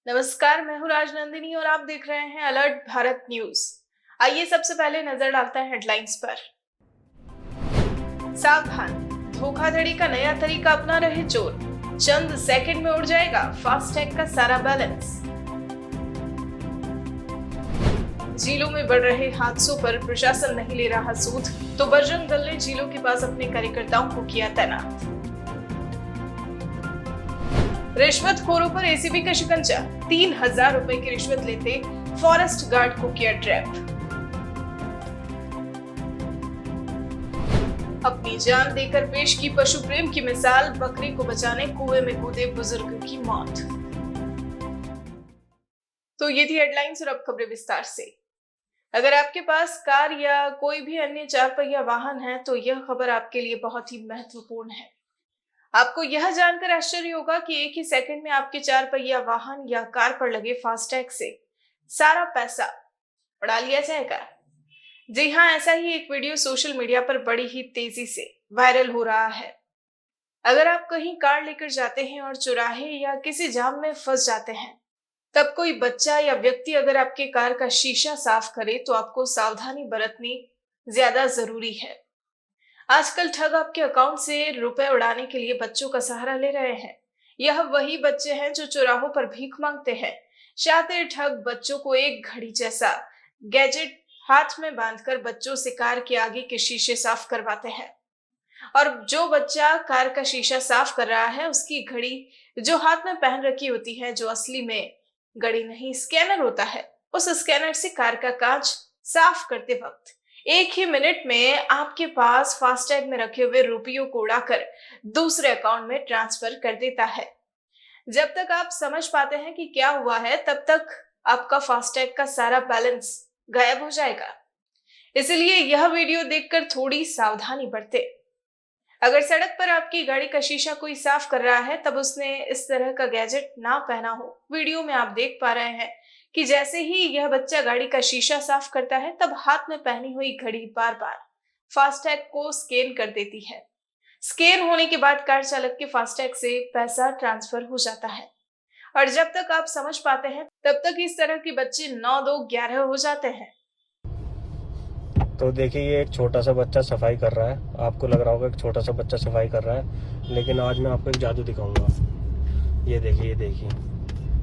नमस्कार, मैं हूँ राजनंदिनी और आप देख रहे हैं अलर्ट भारत न्यूज। आइए सबसे पहले नजर डालते हैं हेडलाइंस पर। सावधान, धोखाधड़ी का नया तरीका अपना रहे चोर। चंद सेकंड में उड़ जाएगा फास्टैग का सारा बैलेंस। झीलों में बढ़ रहे हादसों पर प्रशासन नहीं ले रहा सूद, तो बजरंग दल ने झीलों के पास अपने कार्यकर्ताओं को किया तैनात। रिश्वतखोरों पर एसीबी का शिकंजा, 3,000 रुपए की रिश्वत लेते फॉरेस्ट गार्ड को किया ट्रैप। अपनी जान देकर पेश की पशु प्रेम की मिसाल, बकरी को बचाने कुएं में कूदे बुजुर्ग की मौत। तो ये थी हेडलाइंस और अब खबरें विस्तार से। अगर आपके पास कार या कोई भी अन्य 4 पहिया वाहन है तो यह खबर आपके लिए बहुत ही महत्वपूर्ण है। आपको यह जानकर आश्चर्य होगा कि एक ही सेकंड में आपके 4 पहिया वाहन या कार पर लगे फास्टैग से सारा पैसा उड़ा लिया जाएगा। जी हां, ऐसा ही एक वीडियो सोशल मीडिया पर बड़ी ही तेजी से वायरल हो रहा है। अगर आप कहीं कार लेकर जाते हैं और चौराहे या किसी जाम में फंस जाते हैं, तब कोई बच्चा या व्यक्ति अगर आपके कार का शीशा साफ करे तो आपको सावधानी बरतनी ज्यादा जरूरी है। आजकल ठग आपके अकाउंट से रुपए उड़ाने के लिए बच्चों का सहारा ले रहे हैं। यह वही बच्चे हैं जो चौराहों पर भीख मांगते हैं। शातिर ठग बच्चों को एक घड़ी जैसा गैजेट हाथ में बांधकर बच्चों से कार के आगे के शीशे साफ करवाते हैं। और जो बच्चा कार का शीशा साफ कर रहा है, उसकी घड़ी जो हाथ में पहन रखी होती है, जो असली में घड़ी नहीं स्कैनर होता है, उस स्कैनर से कार का कांच साफ करते वक्त 1 ही मिनट में आपके पास फास्टैग में रखे हुए रुपयों को उड़ाकर दूसरे अकाउंट में ट्रांसफर कर देता है। जब तक आप समझ पाते हैं कि क्या हुआ है, तब तक आपका फास्टैग का सारा बैलेंस गायब हो जाएगा। इसलिए यह वीडियो देखकर थोड़ी सावधानी बरतें। अगर सड़क पर आपकी गाड़ी का शीशा कोई साफ कर रहा है, तब उसने इस तरह का गैजेट ना पहना हो। वीडियो में आप देख पा रहे हैं कि जैसे ही यह बच्चा गाड़ी का शीशा साफ करता है, तब हाथ में पहनी हुई घड़ी बार बार फास्टैग को स्कैन कर देती है। स्कैन होने के बाद कार चालक के फास्टैग से पैसा ट्रांसफर हो जाता है। और जब तक आप समझ पाते हैं, तब तक इस तरह के बच्चे 9, 2, 11 हो जाते हैं। तो देखिए, ये एक छोटा सा बच्चा सफाई कर रहा है। आपको लग रहा होगा एक छोटा सा बच्चा सफाई कर रहा है, लेकिन आज मैं आपको एक जादू दिखाऊंगा। ये देखिए, ये देखिए,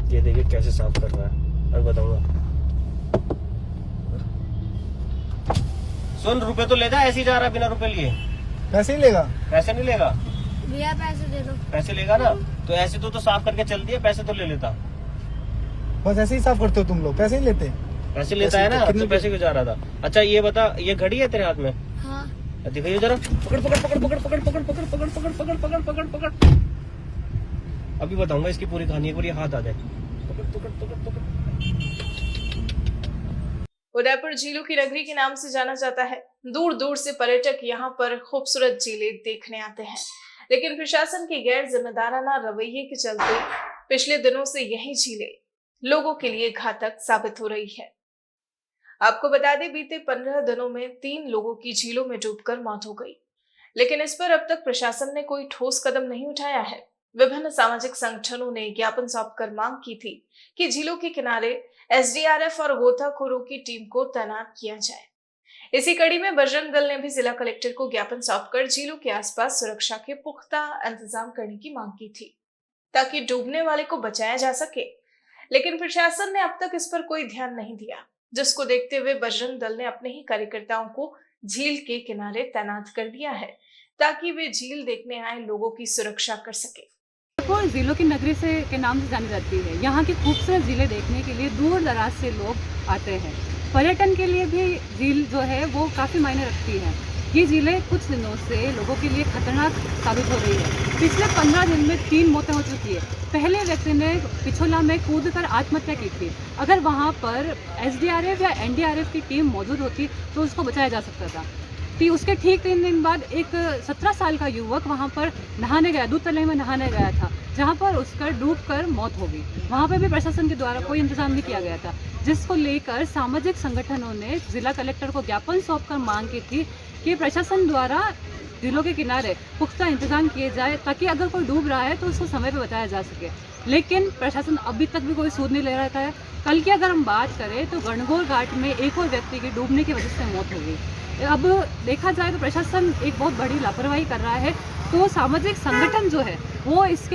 ये देखिए कैसे साफ कर रहा है। अब बताऊंगा। सुन, रुपए तो ले जा, ऐसे ही जा रहा है बिना रुपए लिए। पैसे ही लेगा? पैसे नहीं लेगा भैया, पैसे दे दो। पैसे लेगा ना, तो ऐसे तो साफ करके चल दिया, पैसे तो ले लेता। बस ऐसे ही साफ करते हो तुम लोग? पैसे ही लेते? पैसे लेता है ना, तो पैसे क्यों जा रहा था? अच्छा ये बता, ये घड़ी है तेरे हाथ में? हाँ। दिखाइए जरा। पकड़ पकड़ पकड़ पकड़ पकड़ पकड़ पकड़ पकड़ पकड़ पकड़ पकड़ पकड़ पकड़। अभी बताऊंगा इसकी पूरी कहानी, एक बार ये हाथ आ जाए। पकड़ पकड़ पकड़ पकड़। उदयपुर झीलों की नगरी के नाम से जाना जाता है। दूर दूर से पर्यटक यहाँ पर खूबसूरत झीलें देखने आते हैं, लेकिन प्रशासन के गैर जिम्मेदाराना रवैये के चलते पिछले दिनों से यही झीलें लोगों के लिए घातक साबित हो रही है। आपको बता दें, बीते 15 दिनों में 3 लोगों की झीलों में डूबकर मौत हो गई, लेकिन इस पर अब तक प्रशासन ने कोई ठोस कदम नहीं उठाया है। विभिन्न सामाजिक संगठनों ने ज्ञापन सौंपकर मांग की थी कि झीलों के किनारे एसडीआरएफ और गोताखोरों की टीम को तैनात किया जाए। इसी कड़ी में बजरंग दल ने भी जिला कलेक्टर को ज्ञापन सौंपकर झीलों के आसपास सुरक्षा के पुख्ता इंतजाम करने की मांग की थी, ताकि डूबने वाले को बचाया जा सके। लेकिन प्रशासन ने अब तक इस पर कोई ध्यान नहीं दिया, जिसको देखते हुए बजरंग दल ने अपने ही कार्यकर्ताओं को झील के किनारे तैनात कर दिया है, ताकि वे झील देखने आए लोगों की सुरक्षा कर सके। झीलों की नगरी से के नाम से जानी जाती है। यहाँ की खूबसूरत झीलें देखने के लिए दूर दराज से लोग आते हैं। पर्यटन के लिए भी झील जो है वो काफ़ी मायने रखती है। ये झीलें कुछ दिनों से लोगों के लिए खतरनाक साबित हो रही है। पिछले 15 दिन में 3 मौतें हो चुकी है। पहले व्यक्ति ने पिछोला में कूदकर आत्महत्या की थी। अगर वहाँ पर एसडीआरएफ या एनडीआरएफ की टीम मौजूद होती तो उसको बचाया जा सकता था। उसके ठीक 3 दिन बाद एक 17 साल का युवक वहाँ पर नहाने गया, दूध तले में नहाने गया था, जहाँ पर उसका डूबकर मौत हो गई। वहाँ पर भी प्रशासन के द्वारा कोई इंतजाम नहीं किया गया था, जिसको लेकर सामाजिक संगठनों ने जिला कलेक्टर को ज्ञापन सौंपकर मांग की थी कि प्रशासन द्वारा झीलों के किनारे पुख्ता इंतजाम किए जाए ताकि अगर कोई डूब रहा है तो उसको समय पे बचाया जा सके। लेकिन प्रशासन अभी तक भी कोई सूद नहीं ले रहा है। कल की अगर हम बात करें तो गणगौर घाट में एक और व्यक्ति की डूबने की वजह से मौत हो गई। अब देखा जाए तो प्रशासन एक बहुत बड़ी लापरवाही कर रहा है, तो सामाजिक संगठन जो है वो इस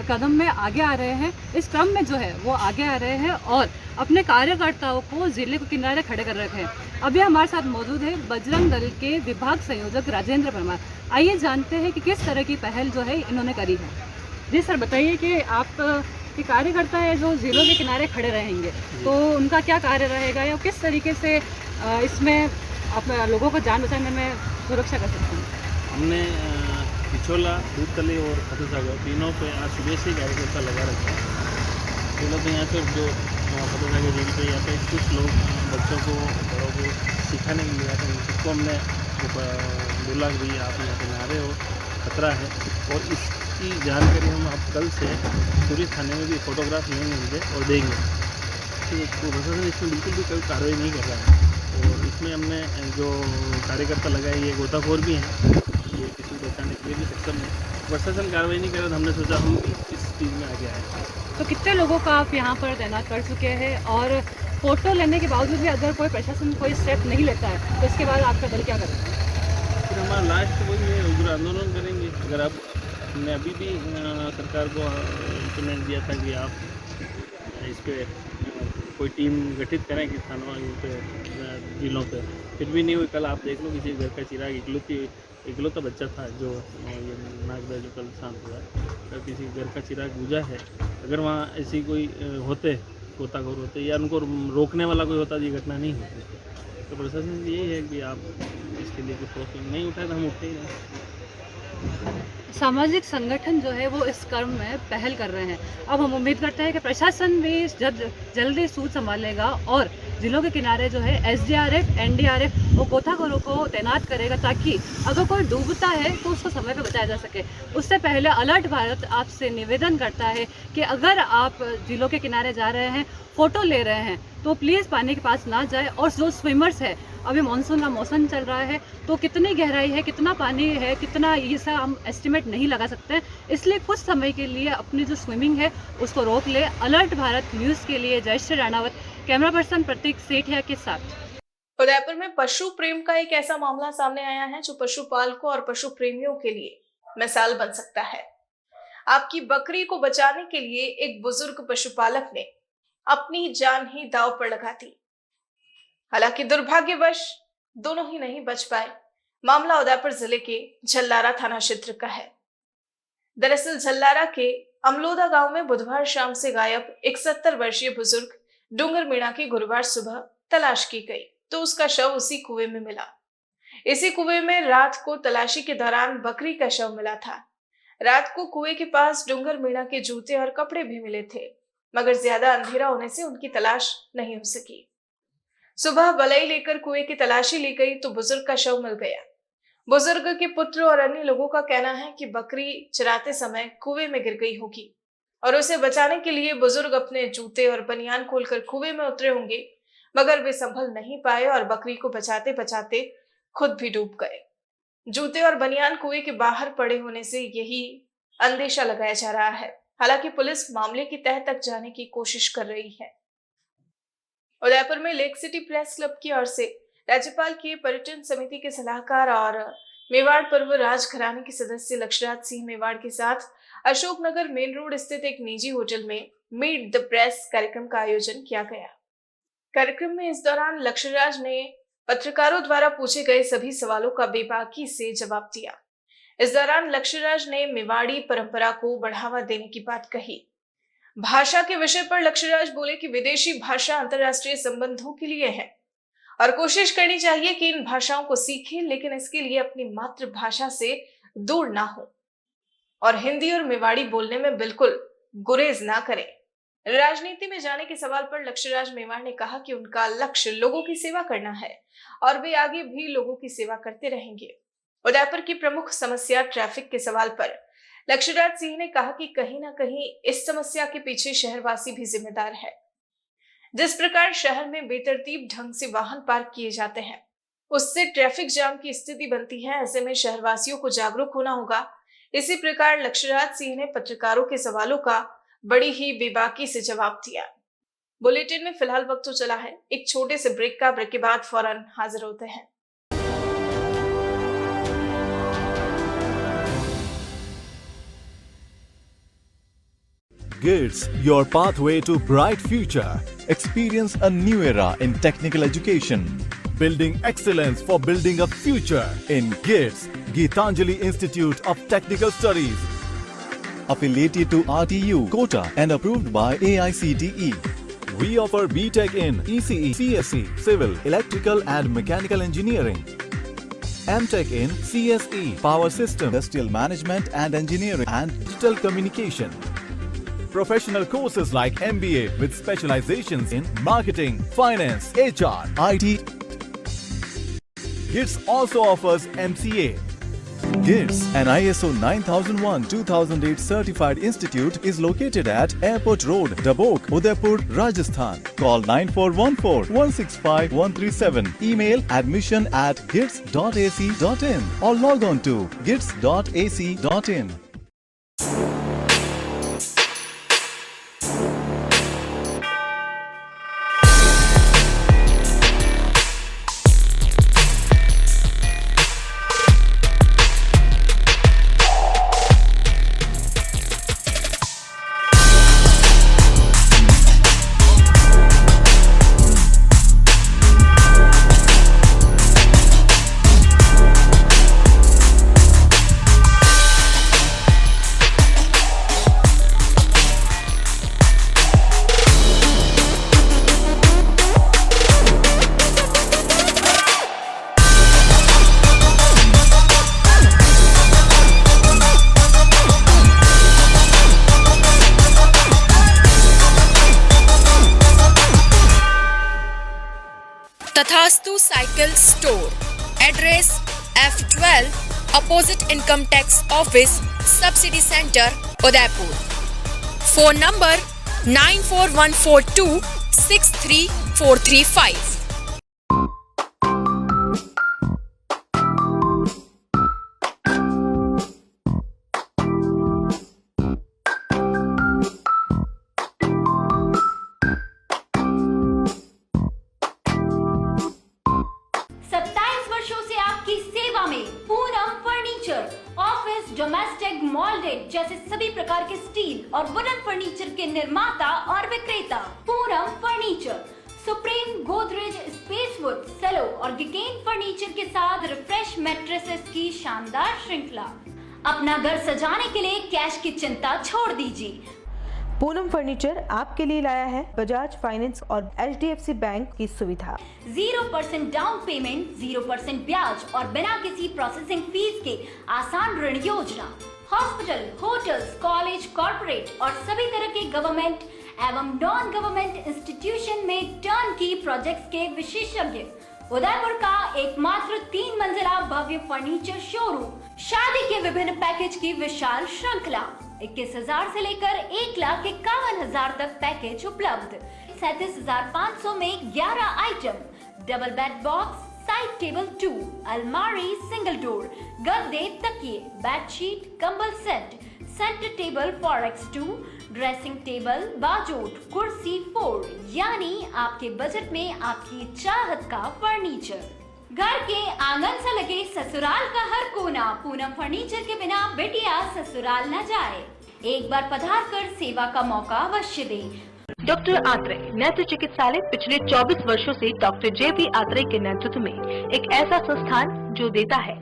कदम में आगे आ रहे हैं, इस क्रम में जो है वो आगे आ रहे हैं और अपने कार्यकर्ताओं को जिले के किनारे खड़े कर रखे हैं। अभी हमारे साथ मौजूद है बजरंग दल के विभाग संयोजक राजेंद्र परमार। आइए जानते हैं कि किस तरह की पहल जो है इन्होंने करी है। जी सर, बताइए कि आप के कार्यकर्ता है जो जिलों के किनारे खड़े रहेंगे तो उनका क्या कार्य रहेगा या किस तरीके से इसमें आप लोगों को जान बचाने में सुरक्षा कर सकते हैं? हमने पिछोला, दूधतली और फतेहसागर तीनों पे आज सुबह से कार्यकर्ता लगा रखा है। पहले तो यहाँ पर जो फतेहसागर झील पे यहाँ पे कुछ लोग बच्चों को, बड़ों को सिखाने के लिए आते हैं, सबको हमने बोला कि भाई आप यहाँ पे नहा रहे हो, खतरा है। और इसकी जानकारी हम आप कल से सूर्य थाने में भी फोटोग्राफ लेंगे मुझे और देंगे। तो प्रशासन इसमें बिल्कुल भी कोई कार्रवाई नहीं कर रहा है। और इसमें हमने जो कार्यकर्ता लगाए ये गोताखोर भी हैं, ये किसी को बचाने के लिए भी सक्षम है। प्रशासन कार्रवाई नहीं कर रहा, हमने सोचा हम इस चीज़ में आगे आए। तो कितने लोगों का आप यहाँ पर तैनात कर चुके हैं और फोटो लेने के बावजूद भी अगर कोई प्रशासन कोई स्टेप नहीं लेता है तो इसके बाद आपका दल क्या करेगा? फिर हमारा लास्ट वही है, उग्र आंदोलन करेंगे। अगर आप हमने अभी भी सरकार को इंस्ट्रूमेंट दिया था कि आप इस पर कोई टीम गठित करें किसानों पे, जिलों पे, फिर भी नहीं हुई। कल आप देख लो किसी घर का चिराग इकलौता बच्चा था जो ये नागदा जो कल शांत हुआ, अगर किसी घर का चिराग बुझा है, अगर वहाँ ऐसी कोई होते गोताखोर होते या उनको रोकने वाला कोई होता, ये घटना नहीं होती। तो प्रशासन यही है कि आप इसके लिए कुछ ठोस नहीं उठाए तो हम उठते ही नहीं। सामाजिक संगठन जो है वो इस कर्म में पहल कर रहे हैं। अब हम उम्मीद करते हैं कि प्रशासन भी जल्दी सूद संभालेगा और जिलों के किनारे जो है SDRF, NDRF और गोताखोरों को तैनात करेगा ताकि अगर कोई डूबता है तो उसको समय पर बचाया जा सके। उससे पहले अलर्ट भारत आपसे निवेदन करता है कि अगर आप जिलों के किनारे जा रहे हैं, फ़ोटो ले रहे हैं तो प्लीज़ पानी के पास ना जाए। और जो स्विमर्स है, अभी मानसून का मौसम चल रहा है तो कितनी गहराई है, कितना पानी है, कितना, ये सब हम एस्टिमेट नहीं लगा सकते, इसलिए कुछ समय के लिए अपनी जो स्विमिंग है उसको रोक ले। अलर्ट भारत न्यूज़ के लिए जयश्री राणावत, कैमरा पर्सन प्रतीक सेठिया के साथ। उदयपुर में पशु प्रेम का एक ऐसा मामला सामने आया है जो पशुपालकों और पशु प्रेमियों के लिए मिसाल बन सकता है। आपकी बकरी को बचाने के लिए एक बुजुर्ग पशुपालक ने अपनी जान ही दांव पर लगा दी। हालांकि दुर्भाग्यवश दोनों ही नहीं बच पाए। मामला उदयपुर जिले के झल्लारा थाना क्षेत्र का है। दरअसल झल्लारा के अमलोदा गांव में बुधवार शाम से गायब एक 70 वर्षीय बुजुर्ग डूंगर मीणा की गुरुवार सुबह तलाश की गई तो उसका शव उसी कुएं में मिला। इसी कुएं में रात को तलाशी के दौरान बकरी का शव मिला था। रात को कुएं के पास डूंगर मीणा के जूते और कपड़े भी मिले थे, मगर ज्यादा अंधेरा होने से उनकी तलाश नहीं हो सकी। सुबह बलई लेकर कुएं की तलाशी ली गई तो बुजुर्ग का शव मिल गया। बुजुर्ग के पुत्र और अन्य लोगों का कहना है कि बकरी चराते समय कुएं में गिर गई होगी और उसे बचाने के लिए बुजुर्ग अपने जूते और बनियान खोलकर कुएं में उतरे होंगे, मगर वे संभल नहीं पाए और बकरी को बचाते बचाते खुद भी डूब गए। जूते और बनियान कुएं के बाहर पड़े होने से यही अंदेशा लगाया जा रहा है। हालांकि पुलिस मामले की तह तक जाने की कोशिश कर रही है। उदयपुर में लेक सिटी प्रेस क्लब की ओर से राज्यपाल की पर्यटन समिति के सलाहकार और मेवाड़ पर्व राजघराने के सदस्य लक्षराज सिंह मेवाड़ के साथ अशोकनगर मेन रोड स्थित एक निजी होटल में मीट द प्रेस कार्यक्रम का आयोजन किया गया। कार्यक्रम में इस दौरान लक्षराज ने पत्रकारों द्वारा पूछे गए सभी सवालों का बेबाकी से जवाब दिया। इस दौरान लक्षराज ने मेवाड़ी परंपरा को बढ़ावा देने की बात कही। भाषा के विषय पर लक्षराज बोले कि विदेशी भाषा अंतर्राष्ट्रीय संबंधों के लिए है और कोशिश करनी चाहिए कि इन भाषाओं को सीखें, लेकिन इसके लिए अपनी मातृभाषा से दूर ना हो और हिंदी और मेवाड़ी बोलने में बिल्कुल गुरेज ना करें। राजनीति में जाने के सवाल पर लक्षराज मेवाड़ ने कहा कि उनका लक्ष्य लोगों की सेवा करना है और वे आगे भी लोगों की सेवा करते रहेंगे। उदयपुर की प्रमुख समस्या ट्रैफिक के सवाल पर लक्षराज सिंह ने कहा कि कहीं ना कहीं इस समस्या के पीछे शहरवासी भी जिम्मेदार है। जिस प्रकार शहर में बेतरतीब ढंग से वाहन पार्क किए जाते हैं, उससे ट्रैफिक जाम की स्थिति बनती है। ऐसे में शहरवासियों को जागरूक होना होगा। इसी प्रकार लक्ष्यराज सिंह ने पत्रकारों के सवालों का बड़ी ही बेबाकी से जवाब दिया। बुलेटिन में फिलहाल वक्त तो चला है एक छोटे से ब्रेक का। ब्रेक के बाद फौरन हाजिर होते हैं। GITS, your pathway to bright future. Experience a new era in technical education. Building excellence for building a future in GITS, Geetanjali Institute of Technical Studies. Affiliated to RTU, Kota and approved by AICTE. We offer BTech in ECE, CSE, Civil, Electrical and Mechanical Engineering. MTech in CSE, Power System, Industrial Management and Engineering and Digital Communication. Professional courses like MBA with specializations in marketing, finance, HR, IT. GITS also offers MCA. GITS, an ISO 9001-2008 certified institute, is located at Airport Road, Dabok, Udaipur, Rajasthan. Call 9414-165-137. Email admission@gits.ac.in or log on to gits.ac.in. तथास्तु cycle store, address F12 opposite income tax office, subsidy centre, Udaipur. Phone number 9414263435। Domestic, moulded जैसे सभी प्रकार के steel और wooden furniture के निर्माता और विक्रेता। पूरम फर्नीचर, सुप्रीम, गोदरेज, स्पेसवुड, सेलो और गिकेन फर्नीचर के साथ रिफ्रेश मैट्रेसेस की शानदार श्रृंखला। अपना घर सजाने के लिए कैश की चिंता छोड़ दीजिए। पूनम फर्नीचर आपके लिए लाया है बजाज फाइनेंस और HDFC बैंक की सुविधा। 0% डाउन पेमेंट, 0% ब्याज और बिना किसी प्रोसेसिंग फीस के आसान ऋण योजना। हॉस्पिटल, होटल्स, कॉलेज, कॉर्पोरेट और सभी तरह के गवर्नमेंट एवं नॉन गवर्नमेंट इंस्टीट्यूशन में टर्न की प्रोजेक्ट्स के विशेषज्ञ। उदयपुर का एकमात्र 3 मंजिला भव्य फर्नीचर शोरूम। शादी के विभिन्न पैकेज की विशाल श्रृंखला। 21,000 से लेकर 1,51,000 तक पैकेज उपलब्ध। 37,500 में 11 item, double bed box, side table 2, अलमारी सिंगल डोर, गद्दे, तकिए, बेडशीट, कंबल set, centre table 4x2, dressing table, बाजोट, कुर्सी 4, यानी आपके बजट में आपकी चाहत का फर्नीचर। घर के आंगन से लगे ससुराल का हर कोना। पूनम फर्नीचर के बिना बेटिया ससुराल न जाए। एक बार पधार कर सेवा का मौका अवश्य दें। डॉक्टर आत्रेय नेत्र चिकित्सालय पिछले 24 वर्षों से डॉक्टर JP आत्रेय के नेतृत्व में एक ऐसा संस्थान जो देता है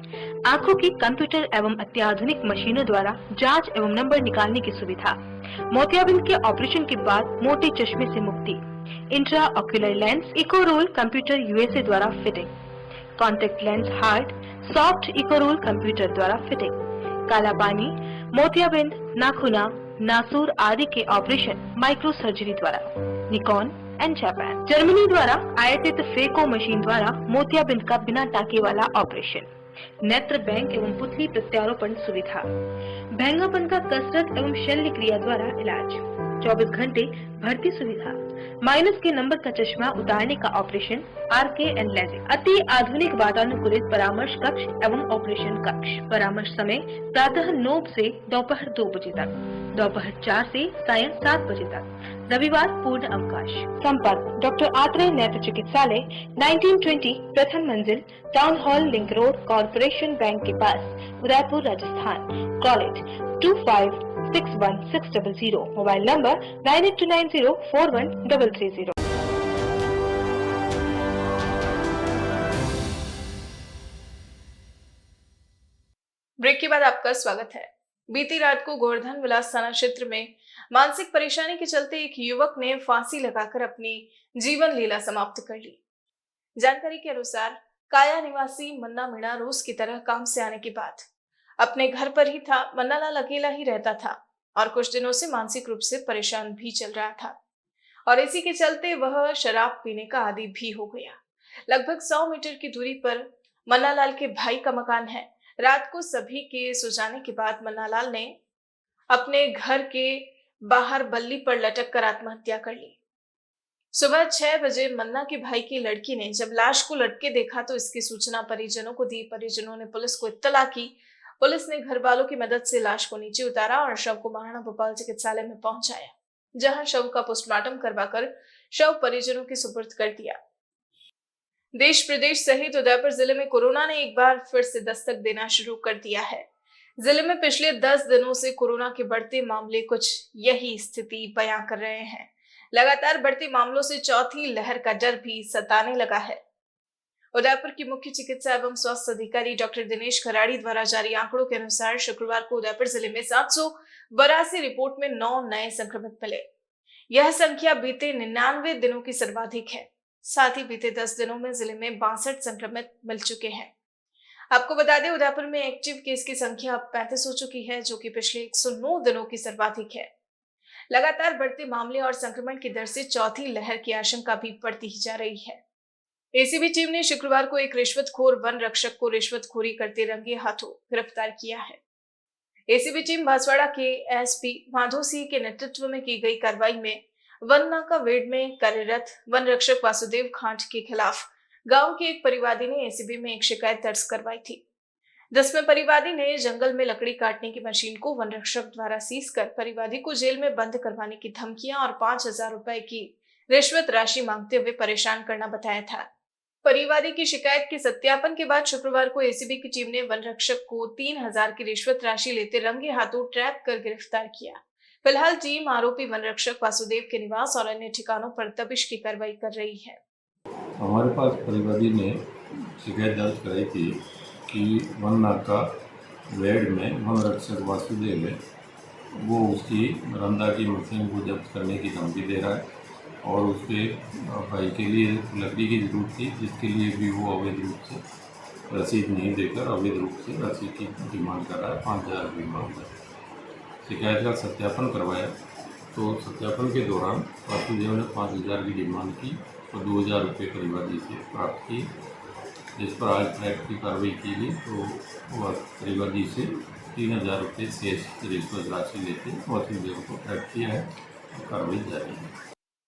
आंखों की कंप्यूटर एवं अत्याधुनिक मशीनों द्वारा जांच एवं नंबर निकालने की सुविधा। मोतियाबिंद के ऑपरेशन के बाद मोटे चश्मे से मुक्ति। Intra ocular lens, eco roll computer USA द्वारा फिटिंग। Contact lens hard, soft eco roll computer द्वारा फिटिंग। काला पानी, मोतियाबिंद, नाखूना, नासूर आदि के ऑपरेशन माइक्रो सर्जरी द्वारा। निकॉन एंड जापान, जर्मनी द्वारा आयातित फेको मशीन द्वारा मोतियाबिंद का बिना टाके वाला ऑपरेशन। नेत्र बैंक एवं पुतली प्रत्यारोपण सुविधा। भैंगापन का कसरत एवं शल्य क्रिया द्वारा इलाज। 24 घंटे भर्ती सुविधा, माइनस के नंबर का चश्मा उतारने का ऑपरेशन RK एंड लेजिक, अति आधुनिक वातानुकूलित परामर्श कक्ष एवं ऑपरेशन कक्ष। परामर्श समय प्रातः 9 से दोपहर 2 बजे तक, दोपहर 4 से सायं 7 बजे तक, रविवार पूर्ण अवकाश। संपर्क डॉक्टर आत्रेय नेत्र चिकित्सालय, 1920 प्रथम मंजिल, town hall, link road, corporation bank के पास, Udaipur, Rajasthan. College 25616000, mobile number 9829041330। Break के बाद आपका स्वागत है। बीती रात को गोवर्धन विलास थाना क्षेत्र में मानसिक परेशानी के चलते एक युवक ने फांसी लगाकर अपनी जीवन लीला समाप्त कर ली। जानकारी के अनुसार काया निवासी मन्ना मीणा रोज की तरह काम से आने के बाद अपने घर पर ही था। मन्ना लाल अकेला ही रहता था और कुछ दिनों से मानसिक रूप से परेशान भी चल रहा था और इसी के चलते वह शराब पीने का आदी भी हो गया। लगभग 100 मीटर की दूरी पर मन्ना लाल के भाई का मकान है। रात को सभी के सो जाने के बाद मन्ना लाल ने अपने घर के बाहर बल्ली पर लटक कर आत्महत्या कर ली। सुबह 6 बजे मन्ना के भाई की लड़की ने जब लाश को लटके देखा तो इसकी सूचना परिजनों को दी। परिजनों ने पुलिस को इत्तला की। पुलिस ने घर वालों की मदद से लाश को नीचे उतारा और शव को महाराणा भोपाल चिकित्सालय में पहुंचाया, जहां शव का पोस्टमार्टम करवाकर शव परिजनों के सुपुर्द कर दिया। देश प्रदेश सहित उदयपुर जिले में कोरोना ने एक बार फिर से दस्तक देना शुरू कर दिया है। जिले में पिछले 10 दिनों से कोरोना के बढ़ते मामले कुछ यही स्थिति बयां कर रहे हैं। लगातार बढ़ते मामलों से चौथी लहर का डर भी सताने लगा है। उदयपुर की मुख्य चिकित्सा एवं स्वास्थ्य अधिकारी डॉक्टर दिनेश खराड़ी द्वारा जारी आंकड़ों के अनुसार शुक्रवार को उदयपुर जिले में 782 रिपोर्ट में 9 नए संक्रमित मिले। यह संख्या बीते 99 दिनों की सर्वाधिक है। साथ ही बीते 10 दिनों में जिले में 62 संक्रमित मिल चुके हैं। आपको बता दें, उदयपुर में एक्टिव केस की संख्या अब 35 हो चुकी है, जो कि पिछले 109 दिनों की सर्वाधिक है। लगातार बढ़ते मामले और संक्रमण की दर से चौथी लहर की आशंका भी बढ़ती ही जा रही है। एसीबी टीम ने शुक्रवार को एक रिश्वतखोर वन रक्षक को रिश्वतखोरी करते रंगे हाथों गिरफ्तार किया है। एसीबी टीम बांसवाड़ा के एसपी माधो सिंह के नेतृत्व में की गई कार्रवाई में वन नाका वेड में कार्यरत वन रक्षक वासुदेव खांट के खिलाफ गांव के एक परिवादी ने एसीबी में एक शिकायत दर्ज करवाई थी, जिसमें परिवादी ने जंगल में लकड़ी काटने की मशीन को वन रक्षक द्वारा सीज कर परिवादी को जेल में बंद करवाने की धमकियां और 5000 रुपए की रिश्वत राशि मांगते हुए परेशान करना बताया था। परिवादी की शिकायत के सत्यापन के बाद शुक्रवार को एसीबी की टीम ने वन रक्षक को 3000 की रिश्वत राशि लेते रंगे हाथों ट्रैप कर गिरफ्तार किया। फिलहाल टीम आरोपी वन रक्षक वासुदेव के निवास और अन्य ठिकानों पर तफ्तीश की कार्रवाई कर रही है। हमारे पास परिवादी ने शिकायत दर्ज कराई थी कि वन नाका वेड में वन रक्षक वासुदेव है, वो उसकी रंदा की मशीन को जब्त करने की धमकी दे रहा है और उसके भाई के लिए लकड़ी की जरूरत थी, जिसके लिए भी वो अवैध रूप से रसीद नहीं देकर अवैध रूप से रसीद की डिमांड कर रहा है। 5000 रुपये मांग रहा है। शिकायत का सत्यापन करवाया तो सत्यापन के दौरान वासुदेव ने 5000 की डिमांड की और 2000 रुपये परिवादी से प्राप्त किए, जिस पर आज ट्रैप की कार्रवाई की गई। तो वह परिवादी से 3000 रुपये शेष रिश्वत राशि लेते वासुदेव को ट्रैप किया है। कार्रवाई जारी है।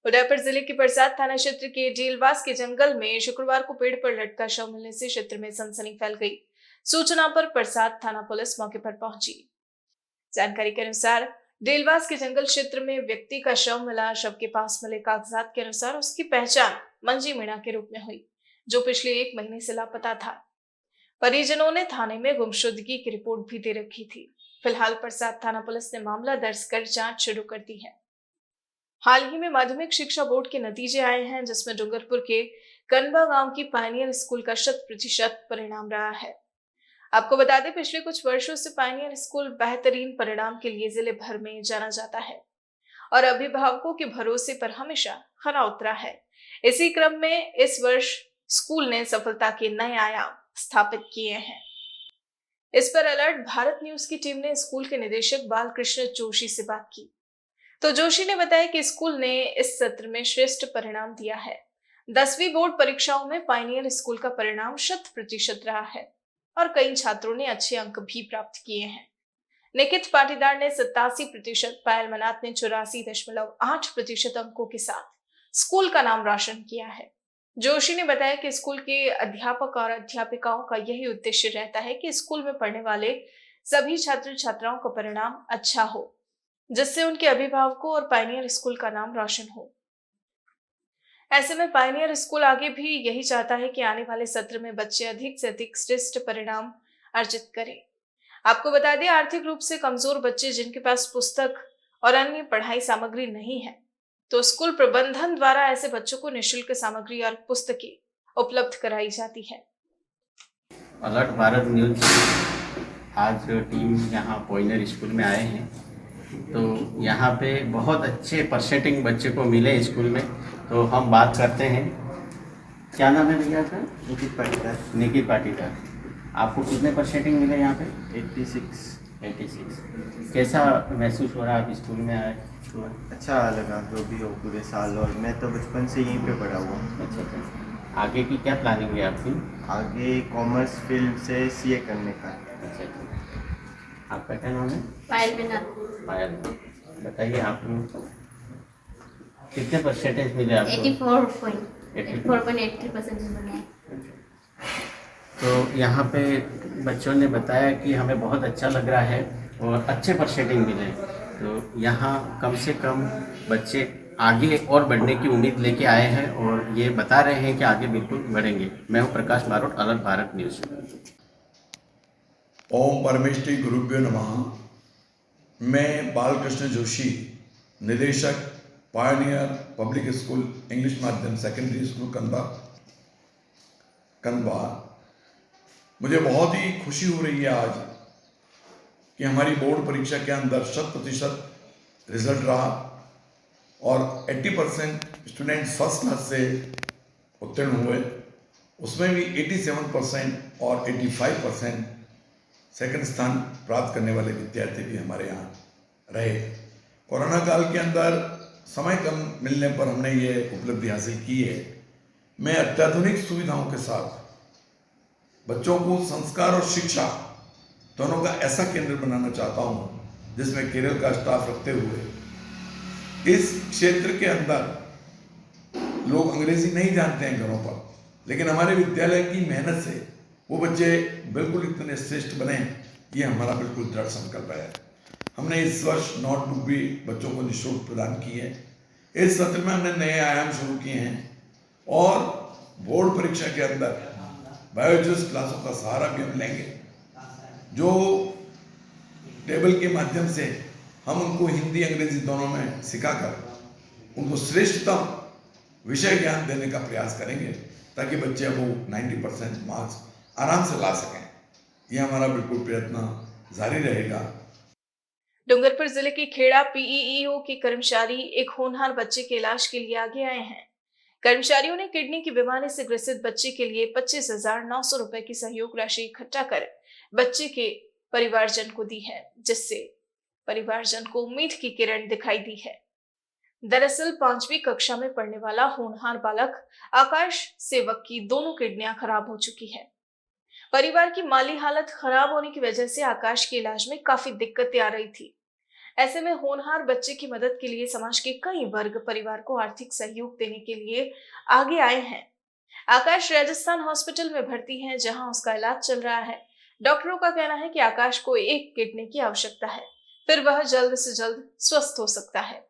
उदयपुर जिले के परसाद थाना क्षेत्र के डीलवास के जंगल में शुक्रवार को पेड़ पर लटका शव मिलने से क्षेत्र में सनसनी फैल गई। सूचना पर परसाद थाना पुलिस मौके पर पहुंची। जानकारी के अनुसार डीलवास के जंगल क्षेत्र में व्यक्ति का शव मिला। शव के पास मिले कागजात के अनुसार उसकी पहचान मंजी मीणा के रूप में हुई, जो पिछले 1 महीने से लापता था। परिजनों ने थाने में गुमशुदगी की रिपोर्ट भी दे रखी थी। फिलहाल परसाद थाना पुलिस ने मामला दर्ज कर जांच शुरू कर दी है। हाल ही में माध्यमिक शिक्षा बोर्ड के नतीजे आए हैं, जिसमें डूंगरपुर के कनबा गांव की पायनियर स्कूल का 100% परिणाम रहा है। आपको बता दें, पिछले कुछ वर्षों से पायनियर स्कूल बेहतरीन परिणाम के लिए जिले भर में जाना जाता है और अभिभावकों के भरोसे पर हमेशा खरा उतरा है। इसी क्रम में इस वर्ष स्कूल ने सफलता के नए आयाम स्थापित किए हैं। इस पर अलर्ट भारत न्यूज की टीम ने स्कूल के निदेशक बालकृष्ण जोशी से बात की, तो जोशी ने बताया कि स्कूल ने इस सत्र में श्रेष्ठ परिणाम दिया है। 10वीं बोर्ड परीक्षाओं में पायनियर स्कूल का परिणाम 100% रहा है और कई छात्रों ने अच्छे अंक भी प्राप्त किए हैं। निकित पाटीदार ने 87%, पायल मनात ने 84.8% अंकों के साथ स्कूल का नाम रोशन किया है। जोशी ने बताया कि स्कूल के अध्यापक और अध्यापिकाओं का यही उद्देश्य रहता है कि स्कूल में पढ़ने वाले सभी छात्र छात्राओं का परिणाम अच्छा हो, जिससे उनके अभिभावकों और पायनियर स्कूल का नाम रोशन हो। ऐसे में पायनियर स्कूल आगे भी यही चाहता है कि आने वाले सत्र में बच्चे अधिक से अधिक श्रेष्ठ परिणाम अर्जित करें। आपको बता दें, आर्थिक रूप से कमजोर बच्चे जिनके पास पुस्तक और अन्य पढ़ाई सामग्री नहीं है, तो स्कूल प्रबंधन द्वारा ऐसे बच्चों को निःशुल्क सामग्री और पुस्तकें उपलब्ध कराई जाती है। अलर्ट भारत न्यूज आज टीम यहाँ पॉइनर स्कूल में आए हैं, तो यहाँ पे बहुत अच्छे परसेंटिंग बच्चे को मिले स्कूल में। तो हम बात करते हैं, क्या नाम है भैया आपका? निकित पाटीदार। निकित पाटीदार, आपको कितने परसेंटिंग मिले यहाँ पे? 86। कैसा महसूस हो रहा है आप स्कूल में आए? अच्छा लगा जो भी हो पूरे साल, और मैं तो बचपन से यहीं पे पढ़ा हुआ हूँ। अच्छा, आगे की क्या प्लानिंग है आपकी? आगे कॉमर्स फील्ड से सीए करने का। अच्छा, आपका क्या नाम है? पायल बिना। पायल, बताइए आपको कितने परसेंटेज मिले आपको? 84.83% मिले। तो यहाँ पे बच्चों ने बताया कि हमें बहुत अच्छा लग रहा है और अच्छे परसेंटेज मिले। तो यहाँ कम से कम बच्चे आगे और बढ़ने की उम्मीद लेके आए हैं और ये बता रहे हैं कि आगे बिल्कुल बढ़ेंगे। मैं हूँ प्रकाश बारोट, अलर्ट भारत न्यूज़। ओम परमेष्टि गुरुभ्यो नमः। मैं बालकृष्ण जोशी, निदेशक पायनियर पब्लिक स्कूल इंग्लिश माध्यम सेकेंडरी स्कूल कंदवा। मुझे बहुत ही खुशी हो रही है आज कि हमारी बोर्ड परीक्षा के अंदर 100% रिजल्ट रहा और 80% स्टूडेंट फर्स्ट क्लास से उत्तीर्ण हुए। उसमें भी 87% और 85% सेकंड स्थान प्राप्त करने वाले विद्यार्थी भी हमारे यहाँ रहे। कोरोना काल के अंदर समय कम मिलने पर हमने ये उपलब्धि हासिल की है। मैं अत्याधुनिक सुविधाओं के साथ बच्चों को संस्कार और शिक्षा दोनों का ऐसा केंद्र बनाना चाहता हूँ जिसमें केरल का स्टाफ रखते हुए इस क्षेत्र के अंदर लोग अंग्रेजी नहीं जानते हैं घरों पर, लेकिन हमारे विद्यालय की मेहनत से वो बच्चे बिल्कुल इतने श्रेष्ठ बने, ये हमारा बिल्कुल दृढ़ संकल्प है। हमने इस वर्ष नोटबुक भी बच्चों को निःशुल्क प्रदान की है। इस सत्र में हमने नए आयाम शुरू किए हैं और बोर्ड परीक्षा के अंदर बायोलॉजिस्ट क्लासों का सहारा भी हम लेंगे, जो टेबल के माध्यम से हम उनको हिंदी अंग्रेजी दोनों में सिखाकर उनको श्रेष्ठतम विषय ज्ञान देने का प्रयास करेंगे ताकि बच्चे वो 90% मार्क्स आराम से ला सकें। ये हमारा बिल्कुल प्रयत्न जारी रहेगा। डूंगरपुर जिले के खेड़ा पीईईओ के कर्मचारी एक होनहार बच्चे के इलाज के लिए आगे आए हैं। कर्मचारियों ने किडनी की बीमारी से ग्रसित बच्चे के लिए 25,900 रुपए की सहयोग राशि इकट्ठा कर बच्चे के परिवारजन को दी है, जिससे परिवारजन को उम्मीद की किरण दिखाई दी है। दरअसल 5वीं कक्षा में पढ़ने वाला होनहार बालक आकाश सेवक की दोनों किडनियां खराब हो चुकी है। परिवार की माली हालत खराब होने की वजह से आकाश के इलाज में काफी दिक्कतें आ रही थी। ऐसे में होनहार बच्चे की मदद के लिए समाज के कई वर्ग परिवार को आर्थिक सहयोग देने के लिए आगे आए हैं। आकाश राजस्थान हॉस्पिटल में भर्ती है, जहां उसका इलाज चल रहा है। डॉक्टरों का कहना है कि आकाश को एक किडनी की आवश्यकता है, फिर वह जल्द से जल्द स्वस्थ हो सकता है।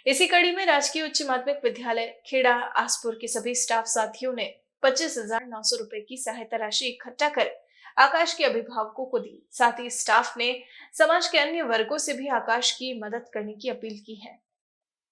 इसी कड़ी में राजकीय उच्च माध्यमिक विद्यालय खेड़ा आसपुर के सभी स्टाफ साथियों ने 25,900 रुपए की सहायता राशि इकट्ठा कर आकाश के अभिभावकों को दी। साथ ही स्टाफ ने समाज के अन्य वर्गों से भी आकाश की मदद करने की अपील की है।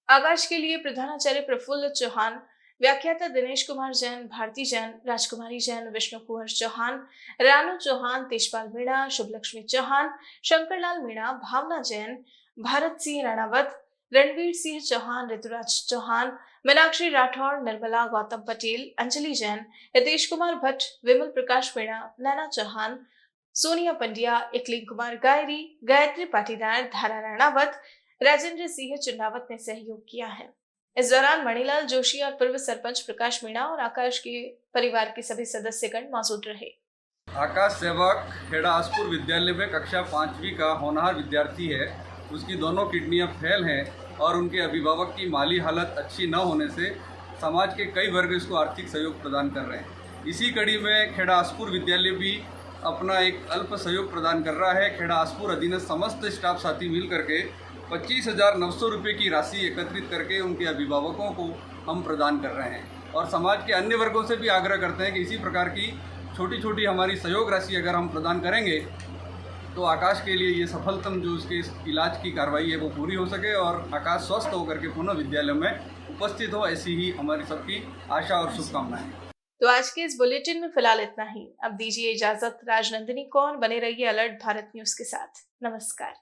आकाश के लिए प्रधानाचार्य प्रफुल्ल चौहान, व्याख्याता दिनेश कुमार जैन, भारती जैन, राजकुमारी जैन, विष्णु कुंवर चौहान, रानू चौहान, तेजपाल मीणा, शुभलक्ष्मी चौहान, शंकरलाल मीणा, भावना जैन, भारत सिंह राणावत, रणवीर सिंह चौहान, ऋतुराज चौहान, मीनाक्षी राठौर, निर्मला गौतम पटेल, अंजलि जैन, हितेश कुमार भट्ट, विमल प्रकाश मीणा, नैना चौहान, सोनिया पंड्या, इकलिंग कुमार गायरी, गायत्री पाटीदार, धारा राणावत, राजेंद्र सिंह चुनावत ने सहयोग किया है। इस दौरान मणिलाल जोशी और पूर्व सरपंच प्रकाश मीणा और आकाश के परिवार के सभी सदस्यगण मौजूद रहे। आकाश सेवक खेड़ा आसपुर विद्यालय में कक्षा 5वीं का होनहार विद्यार्थी है। उसकी दोनों किडनियां फेल हैं और उनके अभिभावक की माली हालत अच्छी न होने से समाज के कई वर्ग इसको आर्थिक सहयोग प्रदान कर रहे हैं। इसी कड़ी में खेड़ा आसपुर विद्यालय भी अपना एक अल्प सहयोग प्रदान कर रहा है। खेड़ा आसपुर अधीनस्थ समस्त स्टाफ साथी मिल करके 25,900 रुपये की राशि एकत्रित करके उनके अभिभावकों को हम प्रदान कर रहे हैं और समाज के अन्य वर्गों से भी आग्रह करते हैं कि इसी प्रकार की छोटी छोटी हमारी सहयोग राशि अगर हम प्रदान करेंगे तो आकाश के लिए ये सफलतम जो उसके इलाज की कार्रवाई है वो पूरी हो सके और आकाश स्वस्थ होकर के पुनः विद्यालय में उपस्थित हो, ऐसी ही हमारी सबकी आशा और शुभकामनाएं। तो आज के इस बुलेटिन में फिलहाल इतना ही। अब दीजिए इजाजत। राजनंदिनी कौर बने रहिए अलर्ट भारत न्यूज के साथ। नमस्कार।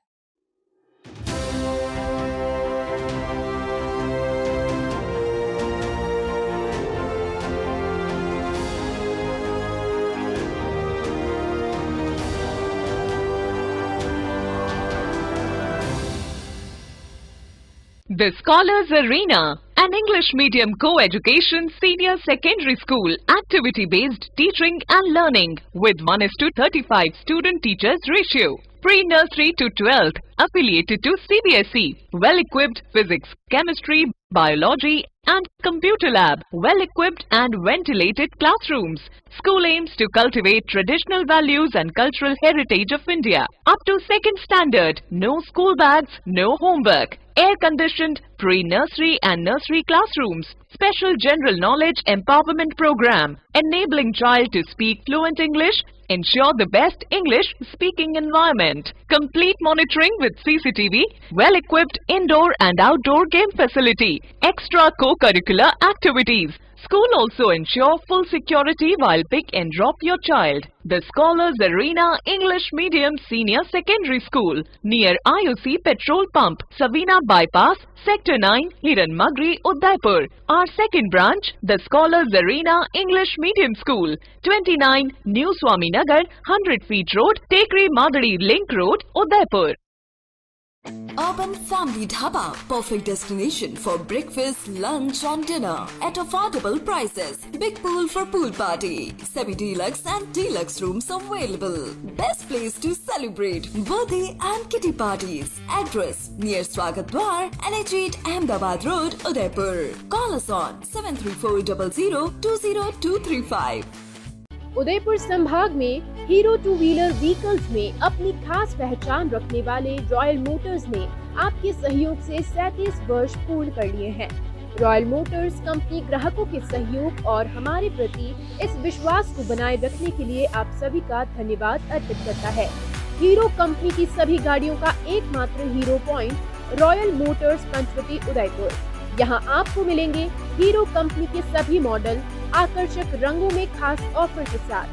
The Scholars Arena, an English medium co-education senior secondary school, activity-based teaching and learning with 1:35 student-teachers ratio. Pre-nursery to 12th, affiliated to CBSE. Well-equipped physics, chemistry, biology and computer lab. Well-equipped and ventilated classrooms. School aims to cultivate traditional values and cultural heritage of India. Up to 2nd standard, no school bags, no homework. Air-conditioned pre-nursery and nursery classrooms. Special general knowledge empowerment program. Enabling child to speak fluent English. Ensure the best English speaking environment. Complete monitoring with CCTV. Well-equipped indoor and outdoor game facility. Extra co-curricular activities. School also ensure full security while pick and drop your child. The Scholars Arena English Medium Senior Secondary School near IOC Petrol Pump, Savina Bypass, Sector 9, Hiran Magri, Udaipur. Our second branch, the Scholars Arena English Medium School, 29 New Swami Nagar, 100 Feet Road, Tekri Madadi Link Road, Udaipur. Urban Family Dhaba, perfect destination for breakfast, lunch and dinner at affordable prices. Big pool for pool party, semi-deluxe and deluxe rooms available. Best place to celebrate birthday and kitty parties. Address near Swagat Dwar, NH8 Ahmedabad Road, Udaipur. Call us on 73400 Udaipur संभाग में hero two wheeler vehicles में अपनी खास पहचान रखने वाले royal Motors ने आपके सहयोग से 37 वर्ष पूर्ण कर लिए हैं। रॉयल मोटर्स कंपनी ग्राहकों के सहयोग और हमारे प्रति इस विश्वास को बनाए रखने के लिए आप सभी का धन्यवाद अर्पित करता है। हीरो कंपनी की सभी गाड़ियों का एकमात्र Hero point Royal Motors Panchvati Udaipur. यहाँ आपको मिलेंगे हीरो कंपनी के सभी मॉडल आकर्षक रंगों में खास ऑफर के साथ।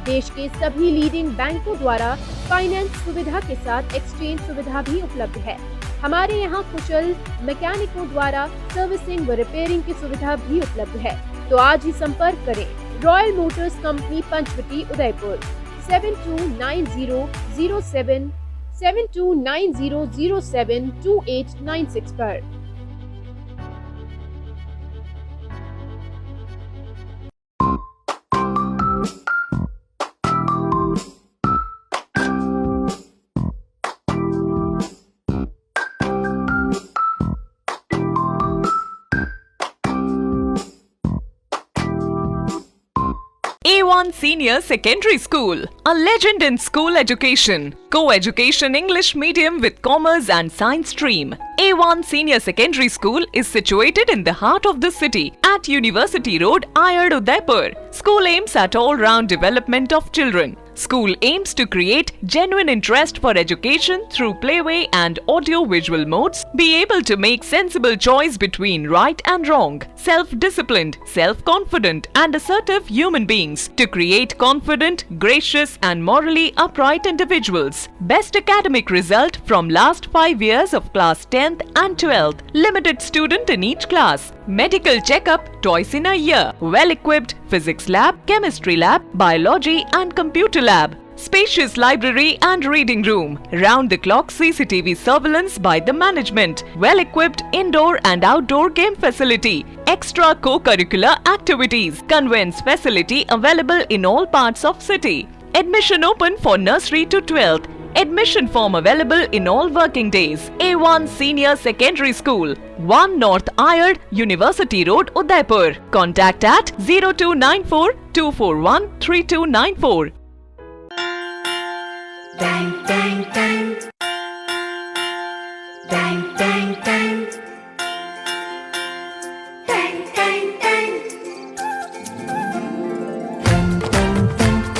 देश के सभी लीडिंग बैंकों द्वारा फाइनेंस सुविधा के साथ एक्सचेंज सुविधा भी उपलब्ध है। हमारे यहाँ कुशल मैकेनिकों द्वारा सर्विसिंग व रिपेयरिंग की सुविधा भी उपलब्ध है। तो आज ही संपर्क करें Royal Motors company Panchvati Udaipur 7290072896 पर। A1 Senior Secondary School, a legend in school education. Co-education English medium with commerce and science stream. A1 Senior Secondary School is situated in the heart of the city at University Road, Ayad, Udaipur. School aims at all-round development of children. School aims to create genuine interest for education through playway and audio-visual modes, be able to make sensible choice between right and wrong, self-disciplined, self-confident and assertive human beings, to create confident, gracious and morally upright individuals. Best academic result from last 5 years of class 10th and 12th. Limited student in each class. Medical checkup twice in a year. Well-equipped physics lab, chemistry lab, biology and computer lab. Spacious library and reading room. Round-the-clock CCTV surveillance by the management. Well-equipped indoor and outdoor game facility. Extra co-curricular activities. Conveyance facility available in all parts of city. Admission open for nursery to 12th. Admission form available in all working days. A1 Senior Secondary School, 1 North Ayad, University Road, Udaipur. Contact at 0294 241 3294. Dang, dang, dang. Dang, dang, dang. Dang, dang, dang.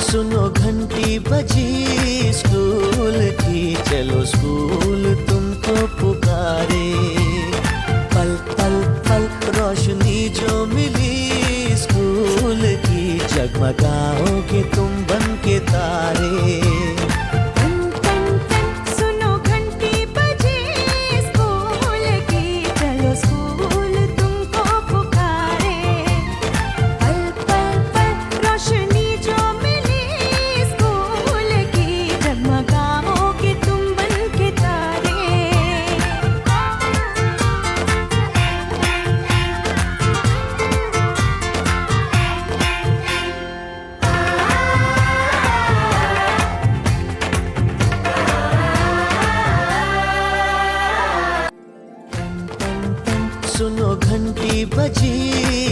सुनो घंटी बजी school की, चलो school तुमको पुकारे। पल पल पल रोशनी जो मिली स्कूल की, जगमगाओगे तुम बन के तारे। सुनो घंटी बजी स्कूल की, चलो स्कूल तुमको पुकारे। पल पल पल रोशनी जो मिली स्कूल की, जगमगाओगे तुम बन के तारे। सुनो घंटी बजी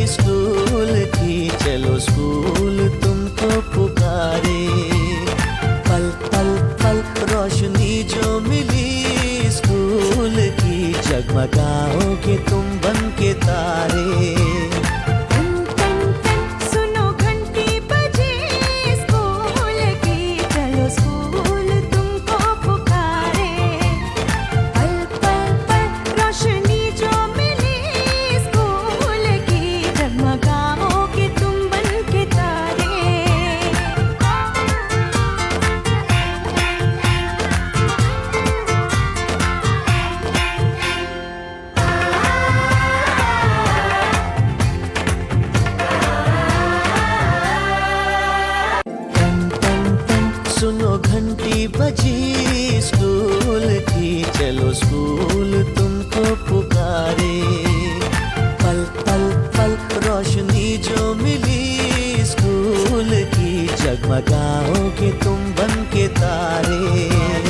स्कूल की, चलो स्कूल तुमको पुकारे। पल पल पल रोशनी जो मिली स्कूल की, जगमगाओगे तुम बन के तारे। सुनो घंटी बजी स्कूल की, चलो स्कूल तुमको पुकारे। पल पल पल रोशनी जो मिली स्कूल की, जगमगाओगे तुम बन के तारे। सुनो घंटी बजी स्कूल की, चलो स्कूल तुमको पुकारे। पल पल पल रोशनी जो मिली स्कूल की, जगमगाओगे तुम बन के तारे।